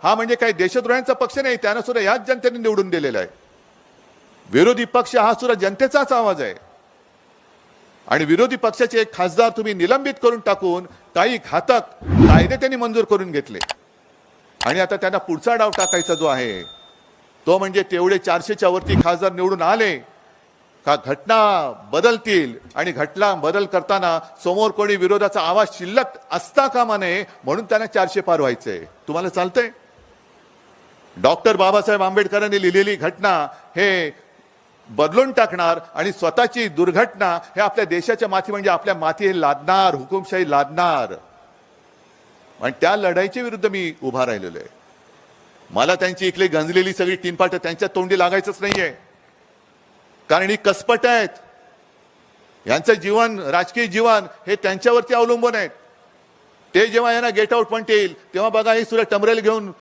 हा म्हणजे काही देशद्रोह्यांचा पक्ष नाही, त्यांना सुद्धा याच जनतेने निवडून दिलेला आहे. विरोधी पक्ष हा सुद्धा जनतेचाच आवाज आहे. आणि विरोधी पक्षाचे एक खासदार तुम्ही निलंबित करून टाकून काही घातक कायदे त्यांनी मंजूर करून घेतले. आणि आता त्यांना पुढचा डाव टाकायचा जो आहे तो म्हणजे तेवढे 400च्या वरती खासदार निवडून आले का घटना बदलतील, आणि घटना बदल करताना समोर कोणी विरोधाचा आवाज शिल्लक असता कामा नये म्हणून त्यांना 400 पार व्हायचंय. तुम्हाला चालतंय? डॉक्टर बाबासाहेब आंबेडकरांनी लिहिलेली घटना हे बदलून टाकणार आणि स्वतःची दुर्घटना हे आपल्या देशाच्या माथी म्हणजे आपल्या माथी लादणार, हुकुमशाही लादणार. आणि त्या लढाईच्या विरुद्ध मी उभा राहिलेलो आहे. मला त्यांची इकडे गंजलेली सगळी टीनपाट त्यांच्या तोंडी लागायचंच नाहीये, कारण ही कसपट आहेत. यांचं जीवन, राजकीय जीवन हे त्यांच्यावरती अवलंबून आहे. ते जेव्हा यांना गेट आउट म्हणतील तेव्हा बघा ही सुद्धा टमरेल घेऊन